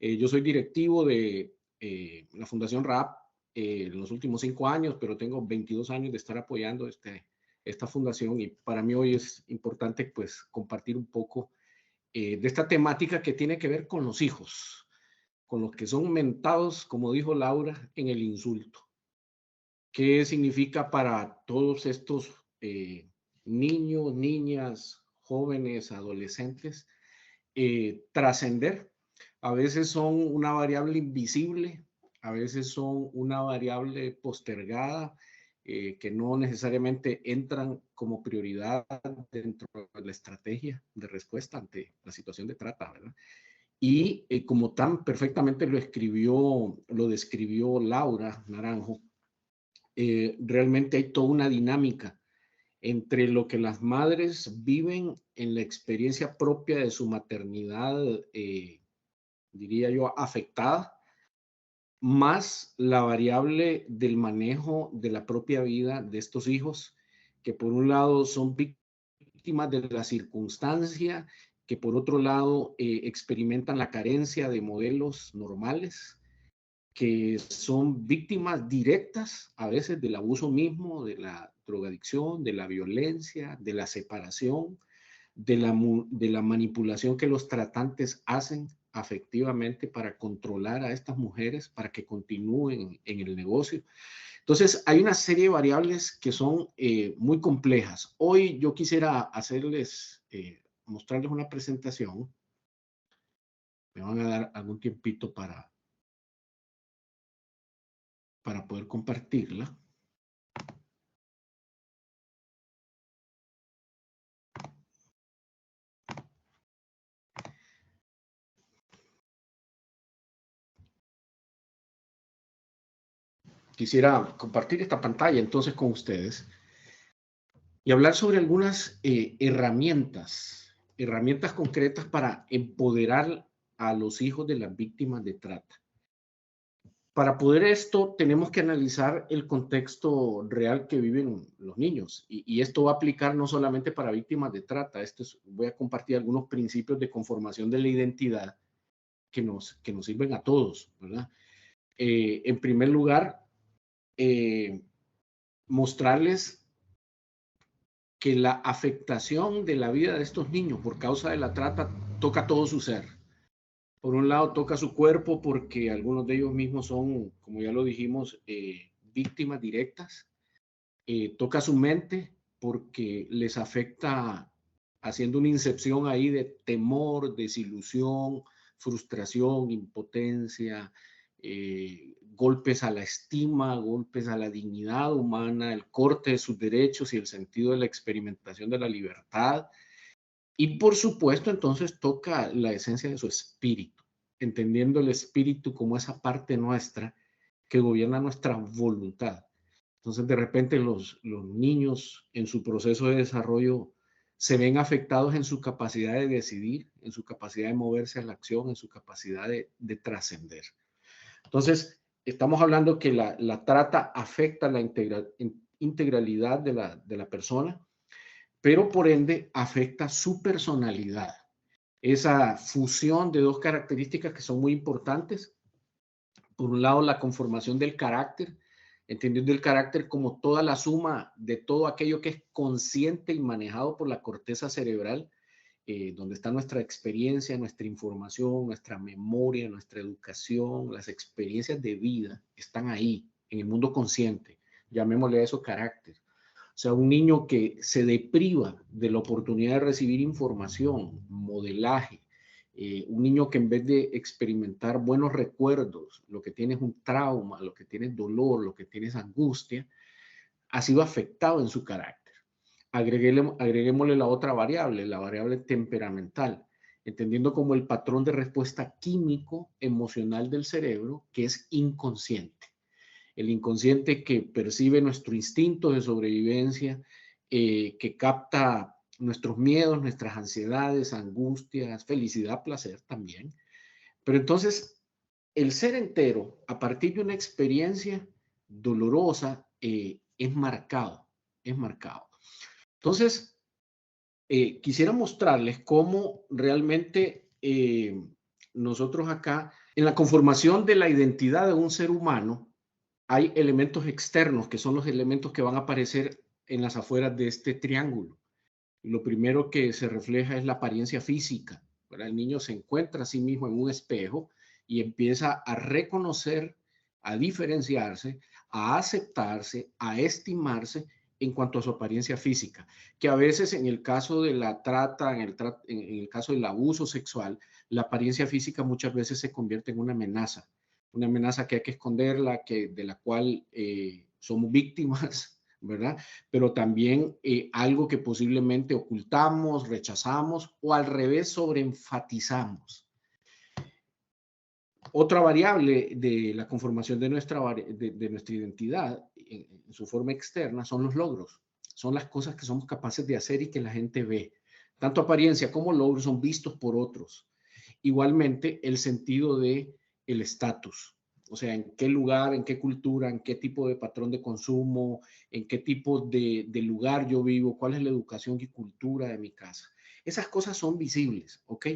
Yo soy directivo de la Fundación RAP en los últimos 5 años, pero tengo 22 años de estar apoyando esta fundación, y para mí hoy es importante pues compartir un poco de esta temática que tiene que ver con los hijos, con los que son mentados, como dijo Laura, en el insulto. ¿Qué significa para todos estos niños, niñas, jóvenes, adolescentes trascender? A veces son una variable invisible, a veces son una variable postergada, que no necesariamente entran como prioridad dentro de la estrategia de respuesta ante la situación de trata, ¿verdad? Y como tan perfectamente lo describió Laura Naranjo, realmente hay toda una dinámica entre lo que las madres viven en la experiencia propia de su maternidad, diría yo, afectada, más la variable del manejo de la propia vida de estos hijos, que por un lado son víctimas de la circunstancia, que por otro lado experimentan la carencia de modelos normales, que son víctimas directas a veces del abuso mismo, de la drogadicción, de la violencia, de la separación, de la manipulación que los tratantes hacen afectivamente para controlar a estas mujeres, para que continúen en el negocio. Entonces, hay una serie de variables que son muy complejas. Hoy yo quisiera mostrarles una presentación. Me van a dar algún tiempito para poder compartirla. Quisiera compartir esta pantalla entonces con ustedes y hablar sobre algunas herramientas concretas para empoderar a los hijos de las víctimas de trata. Para poder esto, tenemos que analizar el contexto real que viven los niños, y esto va a aplicar no solamente para víctimas de trata. Voy a compartir algunos principios de conformación de la identidad que nos sirven a todos, ¿verdad? En primer lugar, mostrarles que la afectación de la vida de estos niños por causa de la trata toca todo su ser. Por un lado, toca su cuerpo porque algunos de ellos mismos son, como ya lo dijimos, víctimas directas. Toca su mente porque les afecta haciendo una incepción ahí de temor, desilusión, frustración, impotencia, golpes a la estima, golpes a la dignidad humana, el corte de sus derechos y el sentido de la experimentación de la libertad. Y por supuesto, entonces toca la esencia de su espíritu, entendiendo el espíritu como esa parte nuestra que gobierna nuestra voluntad. Entonces, de repente los niños en su proceso de desarrollo se ven afectados en su capacidad de decidir, en su capacidad de moverse a la acción, en su capacidad de trascender. Entonces, estamos hablando que la trata afecta la integralidad de la persona, pero por ende afecta su personalidad. Esa fusión de dos características que son muy importantes. Por un lado, la conformación del carácter, entendiendo el carácter como toda la suma de todo aquello que es consciente y manejado por la corteza cerebral, donde está nuestra experiencia, nuestra información, nuestra memoria, nuestra educación, las experiencias de vida están ahí, en el mundo consciente. Llamémosle a eso carácter. O sea, un niño que se depriva de la oportunidad de recibir información, modelaje, un niño que en vez de experimentar buenos recuerdos, lo que tiene es un trauma, lo que tiene es dolor, lo que tiene es angustia, ha sido afectado en su carácter. Agreguémosle la otra variable, la variable temperamental, entendiendo como el patrón de respuesta químico emocional del cerebro que es inconsciente. El inconsciente que percibe nuestro instinto de sobrevivencia, que capta nuestros miedos, nuestras ansiedades, angustias, felicidad, placer también. Pero entonces, el ser entero, a partir de una experiencia dolorosa, es marcado, es marcado. Entonces, quisiera mostrarles cómo realmente nosotros acá, en la conformación de la identidad de un ser humano, hay elementos externos que son los elementos que van a aparecer en las afueras de este triángulo. Lo primero que se refleja es la apariencia física, ¿verdad? El niño se encuentra a sí mismo en un espejo y empieza a reconocer, a diferenciarse, a aceptarse, a estimarse en cuanto a su apariencia física, que a veces en el caso de la trata, en el caso del abuso sexual, la apariencia física muchas veces se convierte en una amenaza que hay que esconderla, de la cual somos víctimas, ¿verdad? Pero también algo que posiblemente ocultamos, rechazamos o al revés sobreenfatizamos. Otra variable de la conformación de nuestra identidad en su forma externa son los logros. Son las cosas que somos capaces de hacer y que la gente ve. Tanto apariencia como logros son vistos por otros. Igualmente, el sentido de el estatus. O sea, en qué lugar, en qué cultura, en qué tipo de patrón de consumo, en qué tipo de lugar yo vivo, cuál es la educación y cultura de mi casa. Esas cosas son visibles, ¿ok?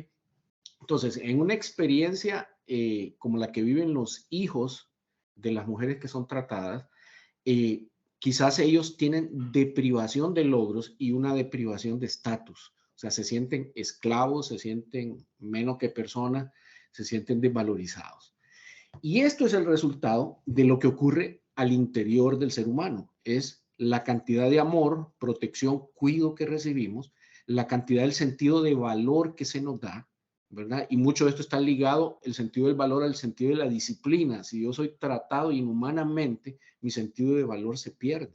Entonces, en una experiencia como la que viven los hijos de las mujeres que son tratadas, quizás ellos tienen deprivación de logros y una deprivación de estatus. O sea, se sienten esclavos, se sienten menos que personas, se sienten desvalorizados. Y esto es el resultado de lo que ocurre al interior del ser humano. Es la cantidad de amor, protección, cuidado que recibimos, la cantidad del sentido de valor que se nos da, ¿verdad? Y mucho de esto está ligado, el sentido del valor, al sentido de la disciplina. Si yo soy tratado inhumanamente, mi sentido de valor se pierde.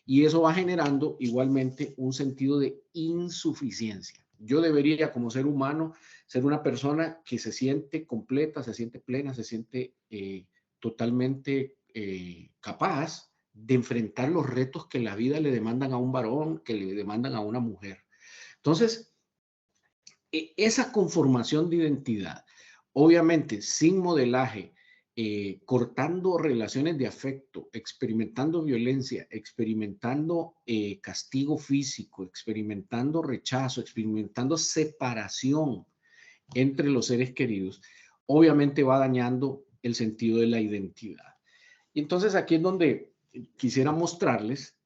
Y eso va generando igualmente un sentido de insuficiencia. Yo debería, como ser humano, ser una persona que se siente completa, se siente plena, se siente totalmente capaz de enfrentar los retos que la vida le demandan a un varón, que le demandan a una mujer. Entonces, esa conformación de identidad, obviamente sin modelaje, cortando relaciones de afecto, experimentando violencia, experimentando castigo físico, experimentando rechazo, experimentando separación entre los seres queridos, obviamente va dañando el sentido de la identidad. Y entonces aquí es donde quisiera mostrarles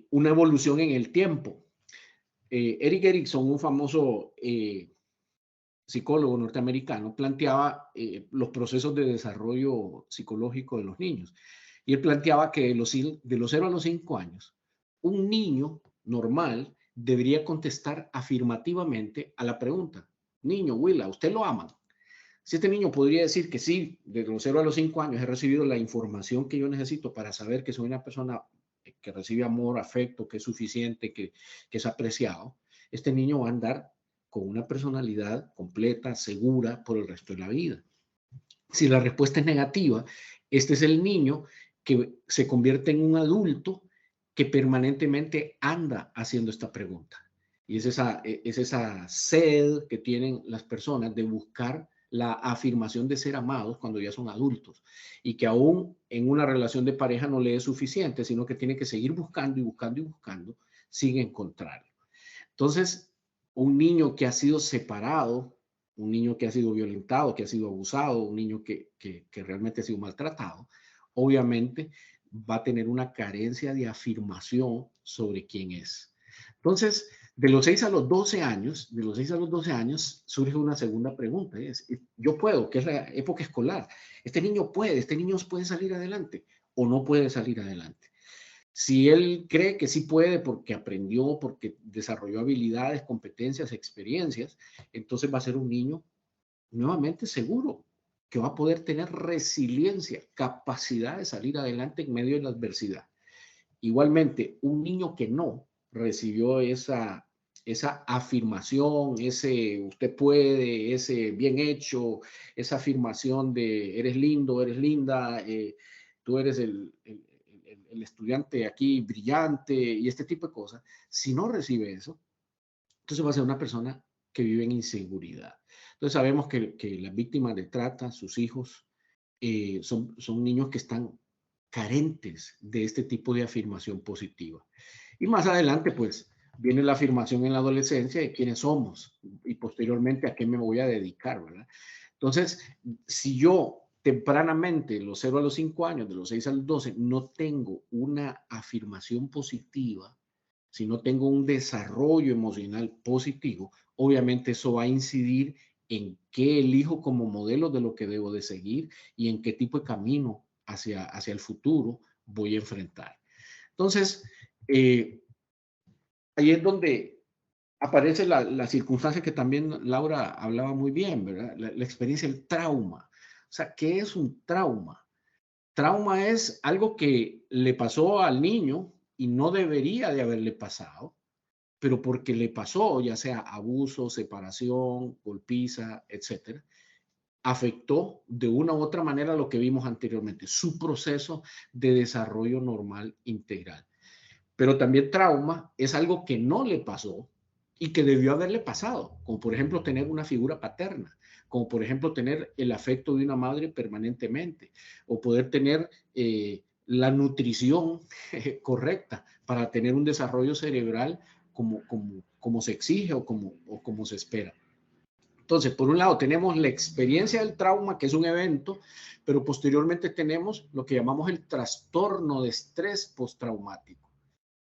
una evolución en el tiempo. Erik Erikson, un famoso psicólogo norteamericano, planteaba los procesos de desarrollo psicológico de los niños. Y él planteaba que de los 0 a los 5 años, un niño normal debería contestar afirmativamente a la pregunta: niño, Willa, ¿usted lo ama? Si este niño podría decir que sí, de los 0 a los 5 años he recibido la información que yo necesito para saber que soy una persona que recibe amor, afecto, que es suficiente, que es apreciado, este niño va a andar con una personalidad completa, segura por el resto de la vida. Si la respuesta es negativa, este es el niño que se convierte en un adulto que permanentemente anda haciendo esta pregunta. Y es esa sed que tienen las personas de buscar la afirmación de ser amados cuando ya son adultos y que aún en una relación de pareja no le es suficiente, sino que tiene que seguir buscando y buscando y buscando sin encontrarlo. Entonces, un niño que ha sido separado, un niño que ha sido violentado, que ha sido abusado, un niño que realmente ha sido maltratado, obviamente va a tener una carencia de afirmación sobre quién es. Entonces, de los 6 a los 12 años, surge una segunda pregunta. Yo puedo, que es la época escolar. Este niño puede salir adelante o no puede salir adelante. Si él cree que sí puede porque aprendió, porque desarrolló habilidades, competencias, experiencias, entonces va a ser un niño nuevamente seguro, que va a poder tener resiliencia, capacidad de salir adelante en medio de la adversidad. Igualmente, un niño que no recibió esa afirmación, ese usted puede, ese bien hecho, esa afirmación de eres lindo, eres linda, tú eres el estudiante aquí brillante y este tipo de cosas, si no recibe eso, entonces va a ser una persona que vive en inseguridad. Entonces sabemos que las víctimas de trata, sus hijos, son niños que están carentes de este tipo de afirmación positiva. Y más adelante, pues, viene la afirmación en la adolescencia de quiénes somos y posteriormente a qué me voy a dedicar, ¿verdad? Entonces, si yo tempranamente, los 0 a los 5 años, de los 6 a los 12, no tengo una afirmación positiva, si no tengo un desarrollo emocional positivo, obviamente eso va a incidir en qué elijo como modelo de lo que debo de seguir y en qué tipo de camino hacia el futuro voy a enfrentar. Entonces, ahí es donde aparece la circunstancia que también Laura hablaba muy bien, ¿verdad? La experiencia, el trauma. O sea, ¿qué es un trauma? Trauma es algo que le pasó al niño y no debería de haberle pasado, pero porque le pasó, ya sea abuso, separación, golpiza, etcétera, afectó de una u otra manera lo que vimos anteriormente, su proceso de desarrollo normal integral. Pero también trauma es algo que no le pasó y que debió haberle pasado, como por ejemplo tener una figura paterna, como por ejemplo tener el afecto de una madre permanentemente, o poder tener la nutrición correcta para tener un desarrollo cerebral como se exige o como se espera. Entonces, por un lado tenemos la experiencia del trauma, que es un evento, pero posteriormente tenemos lo que llamamos el trastorno de estrés postraumático,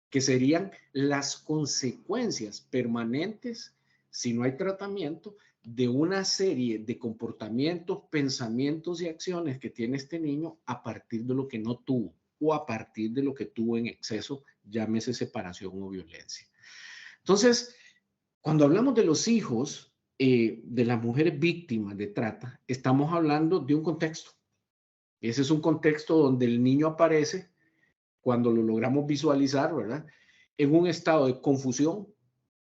que serían las consecuencias permanentes, si no hay tratamiento, de una serie de comportamientos, pensamientos y acciones que tiene este niño a partir de lo que no tuvo o a partir de lo que tuvo en exceso, llámese separación o violencia. Entonces, cuando hablamos de los hijos, de las mujeres víctimas de trata, estamos hablando de un contexto. Ese es un contexto donde el niño aparece, cuando lo logramos visualizar, ¿verdad? En un estado de confusión,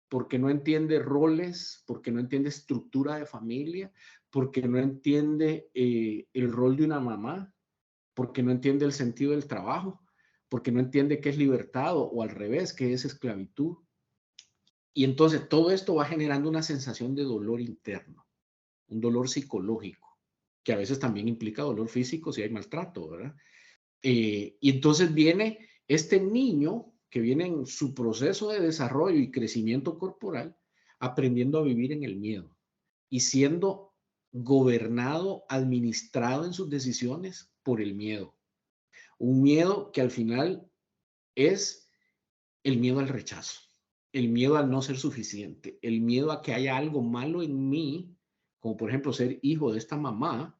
porque no entiende roles, porque no entiende estructura de familia, porque no entiende el rol de una mamá, porque no entiende el sentido del trabajo, porque no entiende qué es libertad o al revés, qué es esclavitud. Y entonces todo esto va generando una sensación de dolor interno, un dolor psicológico, que a veces también implica dolor físico si hay maltrato, ¿verdad? Y entonces viene este niño que viene en su proceso de desarrollo y crecimiento corporal, aprendiendo a vivir en el miedo y siendo gobernado, administrado en sus decisiones por el miedo. Un miedo que al final es el miedo al rechazo, el miedo al no ser suficiente, el miedo a que haya algo malo en mí, como por ejemplo ser hijo de esta mamá,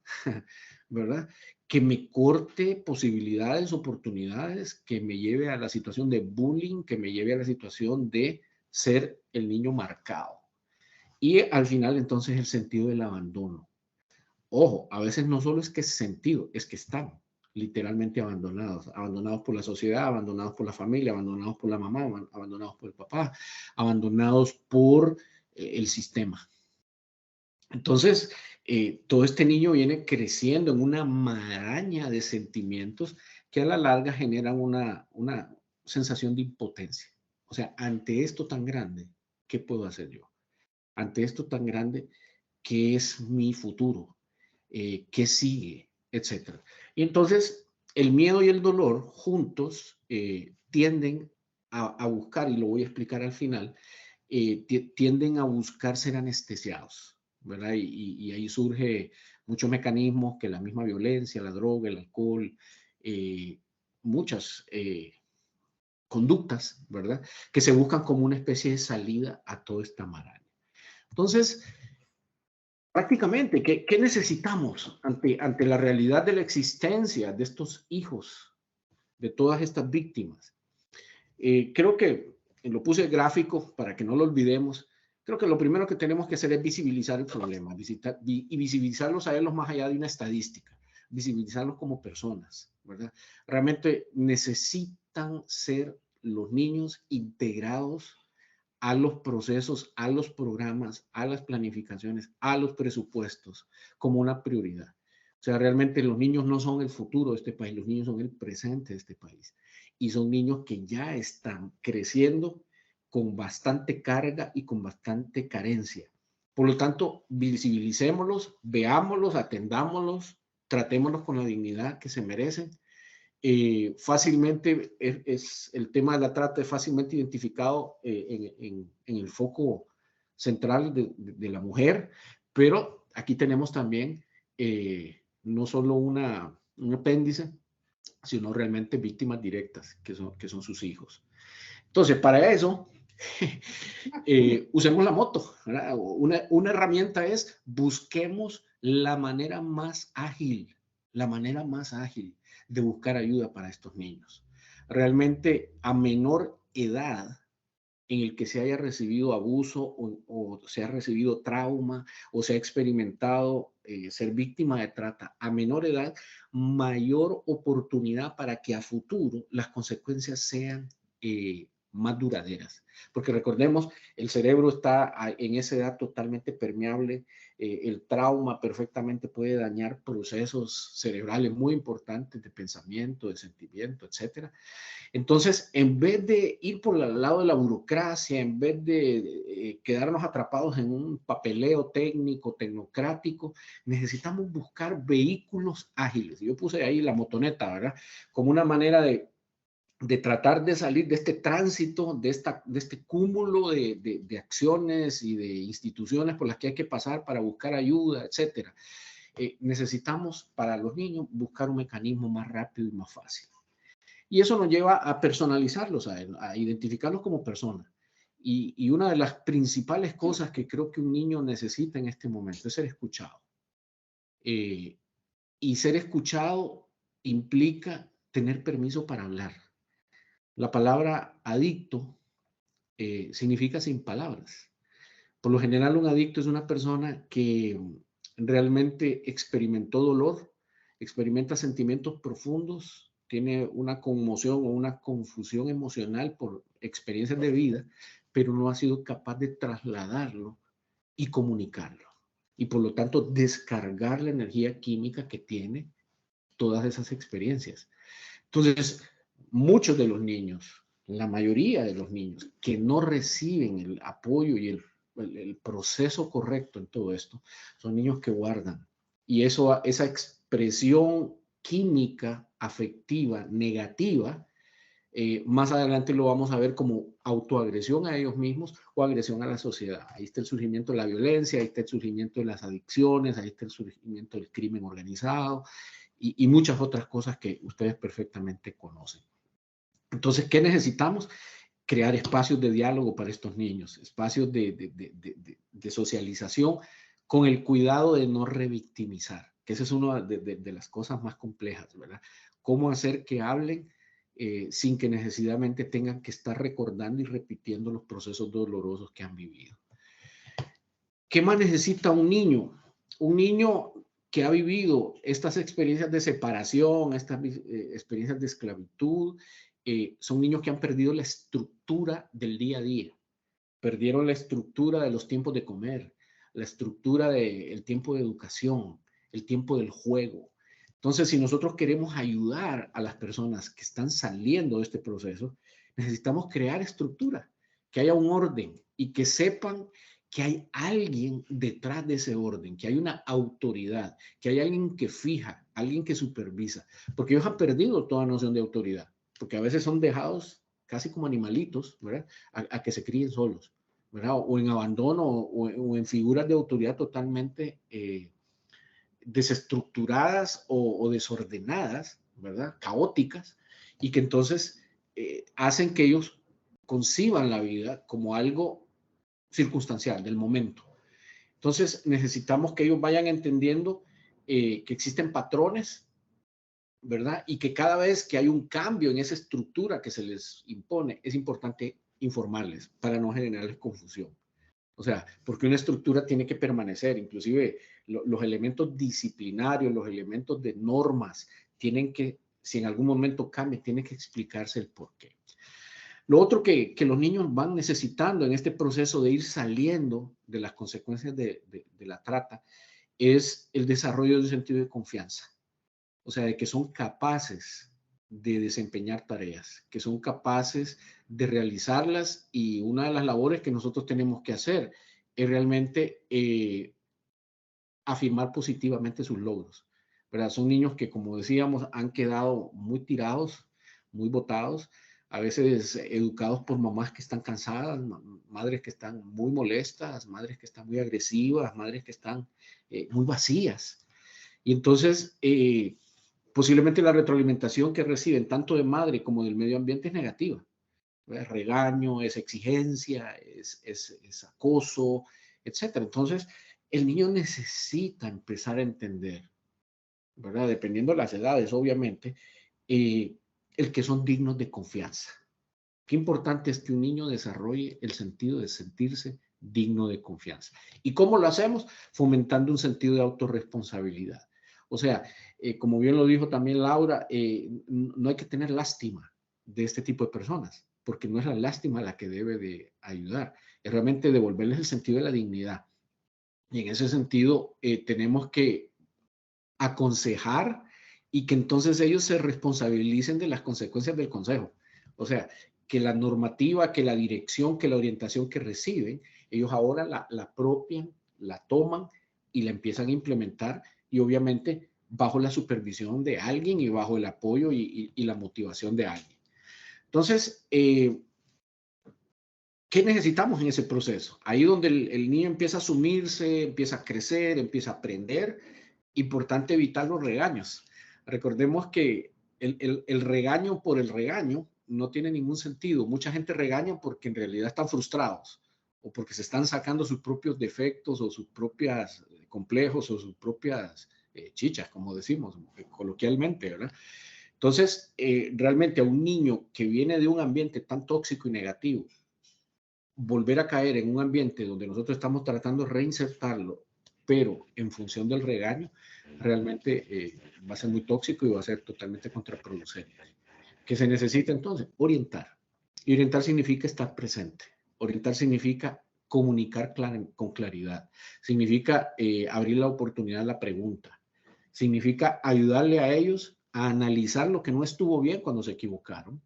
¿verdad? Que me corte posibilidades, oportunidades, que me lleve a la situación de bullying, que me lleve a la situación de ser el niño marcado. Y al final entonces el sentido del abandono. Ojo, a veces no solo es que es sentido, es que están literalmente abandonados, abandonados por la sociedad, abandonados por la familia, abandonados por la mamá, abandonados por el papá, abandonados por el sistema. Entonces, todo este niño viene creciendo en una maraña de sentimientos que a la larga generan una sensación de impotencia. O sea, ante esto tan grande, ¿qué puedo hacer yo? Ante esto tan grande, ¿qué es mi futuro? ¿Qué sigue? Etcétera. Y entonces, el miedo y el dolor juntos tienden a buscar, y lo voy a explicar al final, tienden a buscar ser anestesiados, ¿verdad? Y ahí surge muchos mecanismos que la misma violencia, la droga, el alcohol, muchas conductas, ¿verdad? Que se buscan como una especie de salida a toda esta maraña. Entonces, prácticamente, ¿qué necesitamos ante la realidad de la existencia de estos hijos, de todas estas víctimas? Creo que lo puse gráfico para que no lo olvidemos. Creo que lo primero que tenemos que hacer es visibilizar el problema y visibilizarlos a ellos más allá de una estadística, visibilizarlos como personas, ¿verdad? Realmente necesitan ser los niños integrados a los procesos, a los programas, a las planificaciones, a los presupuestos como una prioridad. O sea, realmente los niños no son el futuro de este país, los niños son el presente de este país. Y son niños que ya están creciendo con bastante carga y con bastante carencia. Por lo tanto, visibilicémoslos, veámoslos, atendámoslos, tratémoslos con la dignidad que se merecen Fácilmente el tema de la trata es fácilmente identificado en el foco central de la mujer, pero aquí tenemos también no solo un apéndice, sino realmente víctimas directas, que son sus hijos. Entonces, para eso, usemos la moto, ¿verdad? Una herramienta es busquemos la manera más ágil de buscar ayuda para estos niños. Realmente, a menor edad en el que se haya recibido abuso o se ha recibido trauma o se ha experimentado ser víctima de trata, a menor edad, mayor oportunidad para que a futuro las consecuencias sean más duraderas. Porque recordemos, el cerebro está en esa edad totalmente permeable, el trauma perfectamente puede dañar procesos cerebrales muy importantes de pensamiento, de sentimiento, etcétera. Entonces, en vez de ir por el lado de la burocracia, en vez de quedarnos atrapados en un papeleo técnico, tecnocrático, necesitamos buscar vehículos ágiles. Yo puse ahí la motoneta, ¿verdad? Como una manera de tratar de salir de este tránsito, de este cúmulo de acciones y de instituciones por las que hay que pasar para buscar ayuda, etcétera. Necesitamos, para los niños, buscar un mecanismo más rápido y más fácil. Y eso nos lleva a personalizarlos, a identificarlos como personas. Y una de las principales cosas que creo que un niño necesita en este momento es ser escuchado. Y ser escuchado implica tener permiso para hablar. La palabra adicto significa sin palabras. Por lo general, un adicto es una persona que realmente experimentó dolor, experimenta sentimientos profundos, tiene una conmoción o una confusión emocional por experiencias de vida, pero no ha sido capaz de trasladarlo y comunicarlo. Y por lo tanto, descargar la energía química que tiene todas esas experiencias. Entonces, muchos de los niños, la mayoría de los niños que no reciben el apoyo y el proceso correcto en todo esto, son niños que guardan. Y esa expresión química, afectiva, negativa, más adelante lo vamos a ver como autoagresión a ellos mismos o agresión a la sociedad. Ahí está el surgimiento de la violencia, ahí está el surgimiento de las adicciones, ahí está el surgimiento del crimen organizado y muchas otras cosas que ustedes perfectamente conocen. Entonces, ¿qué necesitamos? Crear espacios de diálogo para estos niños, espacios de socialización con el cuidado de no revictimizar, que esa es una de las cosas más complejas, ¿verdad? Cómo hacer que hablen sin que necesariamente tengan que estar recordando y repitiendo los procesos dolorosos que han vivido. ¿Qué más necesita un niño? Un niño que ha vivido estas experiencias de separación, estas experiencias de esclavitud, son niños que han perdido la estructura del día a día. Perdieron la estructura de los tiempos de comer, la estructura del tiempo de educación, el tiempo del juego. Entonces, si nosotros queremos ayudar a las personas que están saliendo de este proceso, necesitamos crear estructura, que haya un orden y que sepan que hay alguien detrás de ese orden, que hay una autoridad, que hay alguien que fija, alguien que supervisa, porque ellos han perdido toda noción de autoridad, porque a veces son dejados casi como animalitos, ¿verdad? A que se críen solos, ¿verdad? O en abandono o en figuras de autoridad totalmente desestructuradas o desordenadas, ¿verdad? Caóticas, y que entonces hacen que ellos conciban la vida como algo circunstancial, del momento. Entonces necesitamos que ellos vayan entendiendo que existen patrones, ¿verdad? Y que cada vez que hay un cambio en esa estructura que se les impone, es importante informarles para no generarles confusión. O sea, porque una estructura tiene que permanecer, inclusive los elementos disciplinarios, los elementos de normas, tienen que, si en algún momento cambia, tiene que explicarse el porqué. Lo otro que los niños van necesitando en este proceso de ir saliendo de las consecuencias de la trata es el desarrollo de un sentido de confianza. O sea, de que son capaces de desempeñar tareas, que son capaces de realizarlas, y una de las labores que nosotros tenemos que hacer es realmente afirmar positivamente sus logros, ¿verdad? Son niños que, como decíamos, han quedado muy tirados, muy botados, a veces educados por mamás que están cansadas, madres que están muy molestas, madres que están muy agresivas, madres que están muy vacías. Y entonces, posiblemente la retroalimentación que reciben tanto de madre como del medio ambiente es negativa. Es regaño, es exigencia, es acoso, etcétera. Entonces, el niño necesita empezar a entender, ¿verdad? Dependiendo de las edades, obviamente, el que son dignos de confianza. Qué importante es que un niño desarrolle el sentido de sentirse digno de confianza. ¿Y cómo lo hacemos? Fomentando un sentido de autorresponsabilidad. O sea, como bien lo dijo también Laura, no hay que tener lástima de este tipo de personas, porque no es la lástima la que debe de ayudar, es realmente devolverles el sentido de la dignidad. Y en ese sentido, tenemos que aconsejar y que entonces ellos se responsabilicen de las consecuencias del consejo. O sea, que la normativa, que la dirección, que la orientación que reciben, ellos ahora la apropian, la toman y la empiezan a implementar y obviamente bajo la supervisión de alguien y bajo el apoyo y la motivación de alguien. Entonces, ¿qué necesitamos en ese proceso? Ahí donde el niño empieza a asumirse, empieza a crecer, empieza a aprender. Importante evitar los regaños. Recordemos que el regaño por el regaño no tiene ningún sentido. Mucha gente regaña porque en realidad están frustrados o porque se están sacando sus propios defectos o sus propios complejos o sus propias chichas, como decimos coloquialmente, ¿verdad? Entonces, realmente a un niño que viene de un ambiente tan tóxico y negativo, volver a caer en un ambiente donde nosotros estamos tratando de reinsertarlo, pero en función del regaño, realmente va a ser muy tóxico y va a ser totalmente contraproducente. ¿Qué se necesita entonces? Orientar. Y orientar significa estar presente. Orientar significa comunicar con claridad. Significa abrir la oportunidad a la pregunta. Significa ayudarle a ellos a analizar lo que no estuvo bien cuando se equivocaron,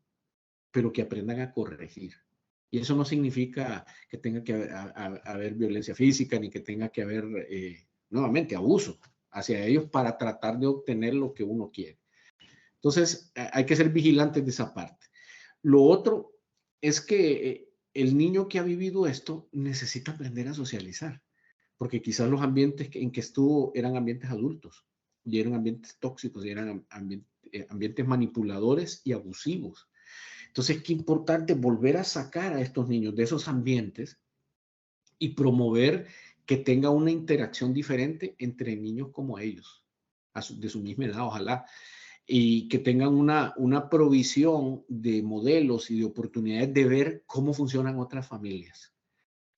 pero que aprendan a corregir. Y eso no significa que tenga que haber violencia física ni que tenga que haber, nuevamente, abuso hacia ellos para tratar de obtener lo que uno quiere. Entonces, hay que ser vigilantes de esa parte. Lo otro es que el niño que ha vivido esto necesita aprender a socializar, porque quizás los ambientes en que estuvo eran ambientes adultos y eran ambientes tóxicos y eran ambientes manipuladores y abusivos. Entonces, qué importante volver a sacar a estos niños de esos ambientes y promover que tenga una interacción diferente entre niños como ellos, de su misma edad, ojalá, y que tengan una provisión de modelos y de oportunidades de ver cómo funcionan otras familias,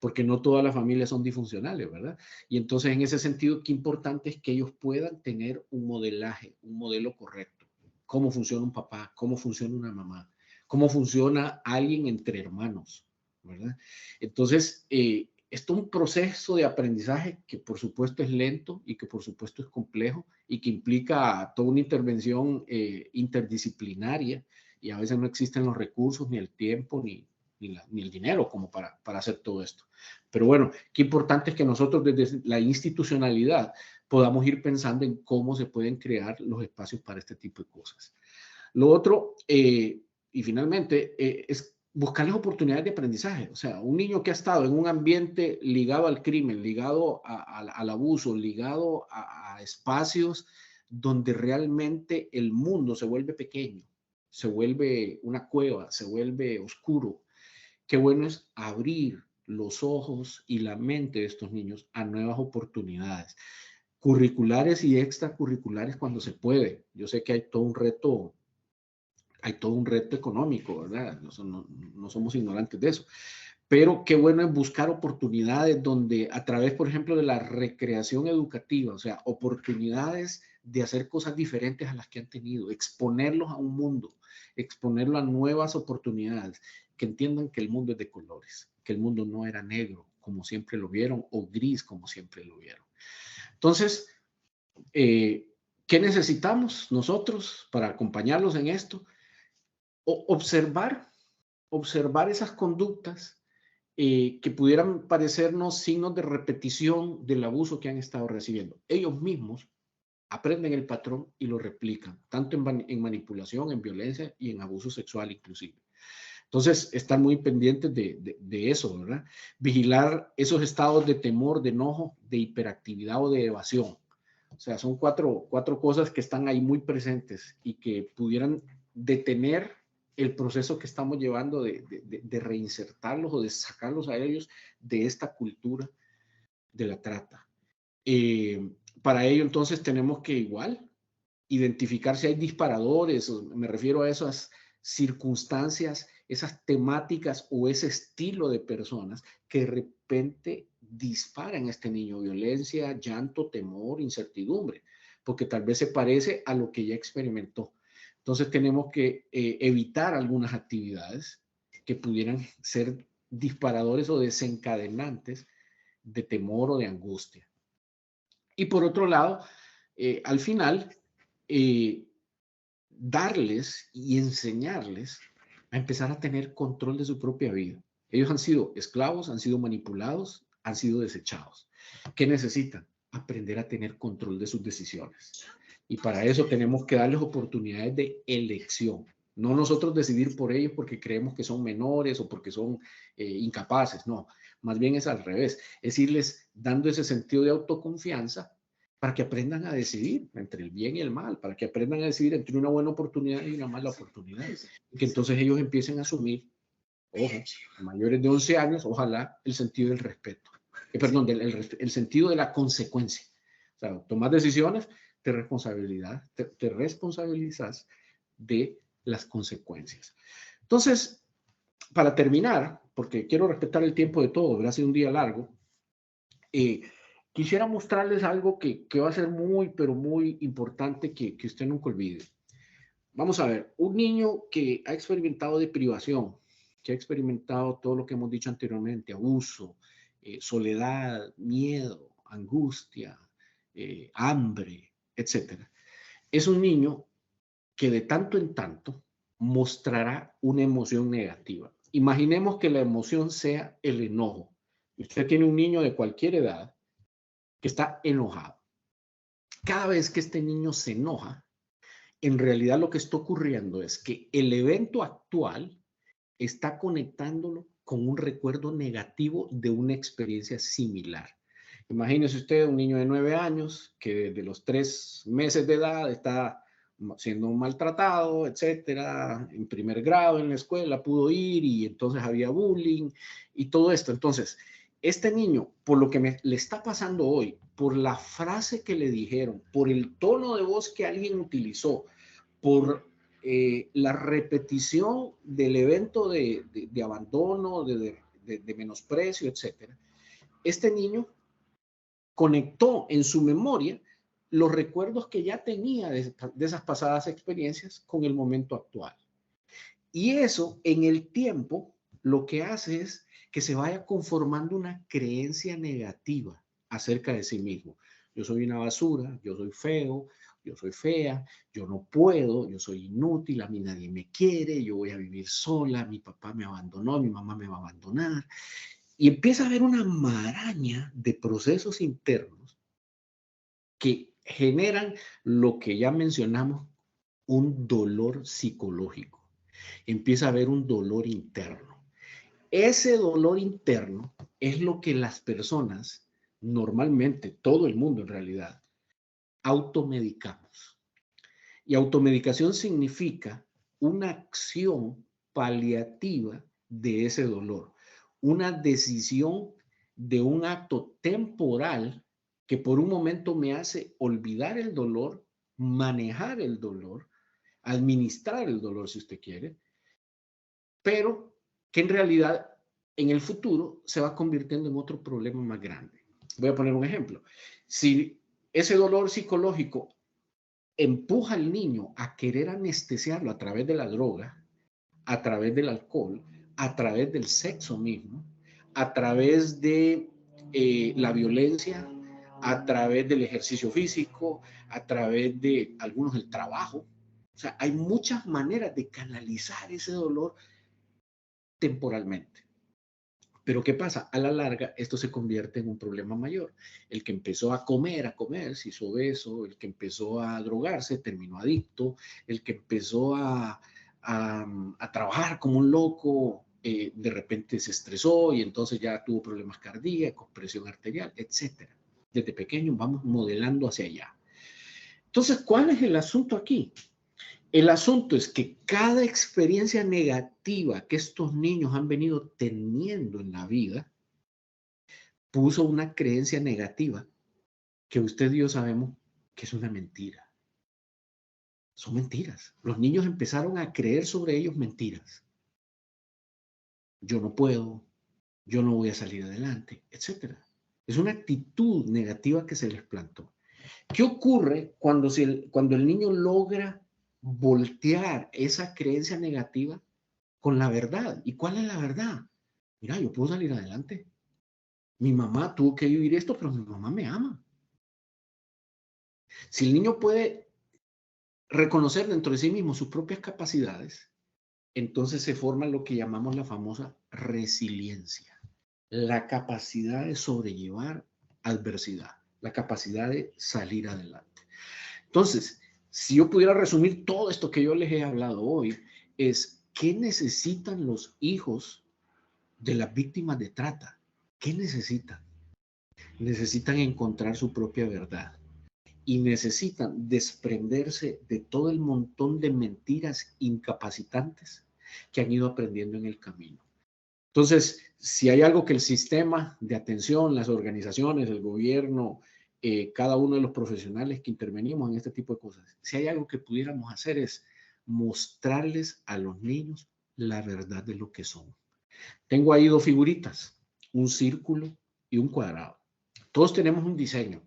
porque no todas las familias son disfuncionales, ¿verdad? Y entonces, en ese sentido, qué importante es que ellos puedan tener un modelaje, un modelo correcto. Cómo funciona un papá, cómo funciona una mamá, cómo funciona alguien entre hermanos, ¿verdad? Entonces, esto es un proceso de aprendizaje que por supuesto es lento y que por supuesto es complejo y que implica toda una intervención interdisciplinaria y a veces no existen los recursos, ni el tiempo, ni el dinero como para hacer todo esto. Pero bueno, qué importante es que nosotros desde la institucionalidad podamos ir pensando en cómo se pueden crear los espacios para este tipo de cosas. Lo otro, y finalmente, es buscarles oportunidades de aprendizaje. O sea, un niño que ha estado en un ambiente ligado al crimen, ligado al abuso, ligado a espacios donde realmente el mundo se vuelve pequeño, se vuelve una cueva, se vuelve oscuro. Qué bueno es abrir los ojos y la mente de estos niños a nuevas oportunidades, curriculares y extracurriculares cuando se puede. Yo sé que hay todo un reto económico, ¿verdad? No somos ignorantes de eso. Pero qué bueno es buscar oportunidades donde a través, por ejemplo, de la recreación educativa, o sea, oportunidades de hacer cosas diferentes a las que han tenido, exponerlos a un mundo, exponerlos a nuevas oportunidades, que entiendan que el mundo es de colores, que el mundo no era negro como siempre lo vieron o gris como siempre lo vieron. Entonces, ¿qué necesitamos nosotros para acompañarlos en esto? Observar esas conductas que pudieran parecernos signos de repetición del abuso que han estado recibiendo. Ellos mismos aprenden el patrón y lo replican, tanto en manipulación, en violencia y en abuso sexual inclusive. Entonces, estar muy pendientes de eso, ¿verdad? Vigilar esos estados de temor, de enojo, de hiperactividad o de evasión. O sea, son cuatro cosas que están ahí muy presentes y que pudieran detener el proceso que estamos llevando de reinsertarlos o de sacarlos a ellos de esta cultura de la trata. Para ello, entonces, tenemos que igual identificar si hay disparadores, me refiero a esas circunstancias, esas temáticas o ese estilo de personas que de repente disparan a este niño violencia, llanto, temor, incertidumbre, porque tal vez se parece a lo que ya experimentó. Entonces tenemos que evitar algunas actividades que pudieran ser disparadores o desencadenantes de temor o de angustia. Y por otro lado, al final, darles y enseñarles a empezar a tener control de su propia vida. Ellos han sido esclavos, han sido manipulados, han sido desechados. ¿Qué necesitan? Aprender a tener control de sus decisiones. Y para eso tenemos que darles oportunidades de elección. No nosotros decidir por ellos porque creemos que son menores o porque son incapaces. No, más bien es al revés. Es irles dando ese sentido de autoconfianza para que aprendan a decidir entre el bien y el mal, para que aprendan a decidir entre una buena oportunidad y una mala oportunidad. Y que entonces ellos empiecen a asumir, ojo, mayores de 11 años, ojalá el sentido del respeto. Perdón, el sentido de la consecuencia. O sea, tomar decisiones, te responsabilizas de las consecuencias. Entonces, para terminar, porque quiero respetar el tiempo de todo, habrá sido un día largo, quisiera mostrarles algo que va a ser muy, pero muy importante que usted nunca olvide. Vamos a ver, un niño que ha experimentado de privación, que ha experimentado todo lo que hemos dicho anteriormente, abuso, soledad, miedo, angustia, hambre, etc. Es un niño que de tanto en tanto mostrará una emoción negativa. Imaginemos que la emoción sea el enojo. Usted tiene un niño de cualquier edad que está enojado. Cada vez que este niño se enoja, en realidad lo que está ocurriendo es que el evento actual está conectándolo con un recuerdo negativo de una experiencia similar. Imagínese usted un niño de 9 años que desde los 3 meses de edad está siendo maltratado, etcétera, en primer grado en la escuela pudo ir y entonces había bullying y todo esto. Entonces, este niño, por lo que le está pasando hoy, por la frase que le dijeron, por el tono de voz que alguien utilizó, por la repetición del evento de abandono, de menosprecio, etcétera, este niño conectó en su memoria los recuerdos que ya tenía de esas pasadas experiencias con el momento actual. Y eso en el tiempo lo que hace es que se vaya conformando una creencia negativa acerca de sí mismo. Yo soy una basura, yo soy feo, yo soy fea, yo no puedo, yo soy inútil, a mí nadie me quiere, yo voy a vivir sola, mi papá me abandonó, mi mamá me va a abandonar. Y empieza a haber una maraña de procesos internos que generan lo que ya mencionamos, un dolor psicológico. Empieza a haber un dolor interno. Ese dolor interno es lo que las personas, normalmente, todo el mundo en realidad, automedicamos. Y automedicación significa una acción paliativa de ese dolor, una decisión de un acto temporal que por un momento me hace olvidar el dolor, manejar el dolor, administrar el dolor si usted quiere, pero que en realidad en el futuro se va convirtiendo en otro problema más grande. Voy a poner un ejemplo. Si ese dolor psicológico empuja al niño a querer anestesiarlo a través de la droga, a través del alcohol, a través del sexo mismo, a través de la violencia, a través del ejercicio físico, a través de algunos del trabajo. O sea, hay muchas maneras de canalizar ese dolor temporalmente. Pero ¿qué pasa? A la larga, esto se convierte en un problema mayor. El que empezó a comer, se hizo obeso. El que empezó a drogarse, terminó adicto. El que empezó a trabajar como un loco, de repente se estresó y entonces ya tuvo problemas cardíacos, presión arterial, etcétera. Desde pequeño vamos modelando hacia allá. Entonces, ¿cuál es el asunto aquí? El asunto es que cada experiencia negativa que estos niños han venido teniendo en la vida puso una creencia negativa que usted y yo sabemos que es una mentira. Son mentiras. Los niños empezaron a creer sobre ellos mentiras. Yo no puedo, yo no voy a salir adelante, etcétera. Es una actitud negativa que se les plantó. ¿Qué ocurre cuando el niño logra voltear esa creencia negativa con la verdad? ¿Y cuál es la verdad? Mira, yo puedo salir adelante. Mi mamá tuvo que vivir esto, pero mi mamá me ama. Si el niño puede reconocer dentro de sí mismo sus propias capacidades, entonces se forma lo que llamamos la famosa resiliencia, la capacidad de sobrellevar adversidad, la capacidad de salir adelante. Entonces, si yo pudiera resumir todo esto que yo les he hablado hoy, es ¿qué necesitan los hijos de las víctimas de trata? ¿Qué necesitan? Necesitan encontrar su propia verdad y necesitan desprenderse de todo el montón de mentiras incapacitantes que han ido aprendiendo en el camino. Entonces, si hay algo que el sistema de atención, las organizaciones, el gobierno, cada uno de los profesionales que intervenimos en este tipo de cosas, si hay algo que pudiéramos hacer es mostrarles a los niños la verdad de lo que son. Tengo ahí dos figuritas, un círculo y un cuadrado. Todos tenemos un diseño.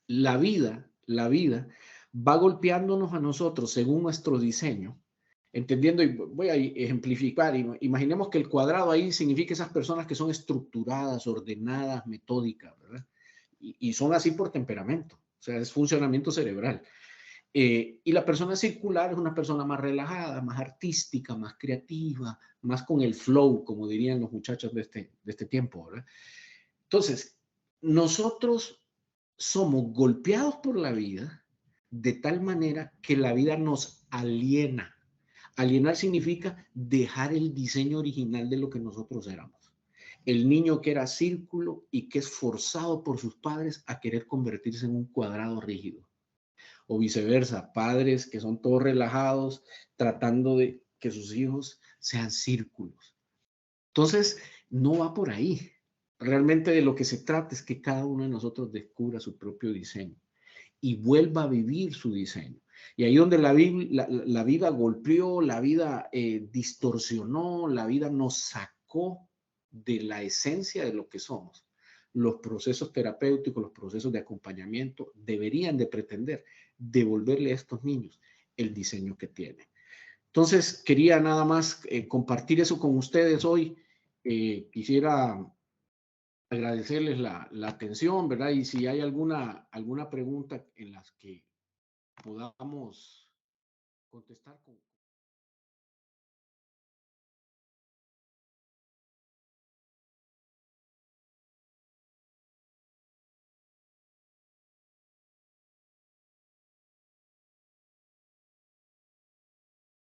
La vida va golpeándonos a nosotros según nuestro diseño, entendiendo, y voy a ejemplificar, imaginemos que el cuadrado ahí significa esas personas que son estructuradas, ordenadas, metódicas, ¿verdad? Y son así por temperamento, o sea, es funcionamiento cerebral. Y la persona circular es una persona más relajada, más artística, más creativa, más con el flow, como dirían los muchachos de este tiempo, ¿verdad? Entonces, nosotros somos golpeados por la vida de tal manera que la vida nos aliena. Alienar significa dejar el diseño original de lo que nosotros éramos. El niño que era círculo y que es forzado por sus padres a querer convertirse en un cuadrado rígido. O viceversa, padres que son todos relajados tratando de que sus hijos sean círculos. Entonces, no va por ahí. Realmente de lo que se trata es que cada uno de nosotros descubra su propio diseño y vuelva a vivir su diseño. Y ahí donde la vida golpeó, la vida distorsionó, la vida nos sacó de la esencia de lo que somos. Los procesos terapéuticos, los procesos de acompañamiento deberían de pretender devolverle a estos niños el diseño que tienen. Entonces, quería nada más compartir eso con ustedes hoy. Quisiera agradecerles la atención, ¿verdad? Y si hay alguna pregunta en las que podamos contestar con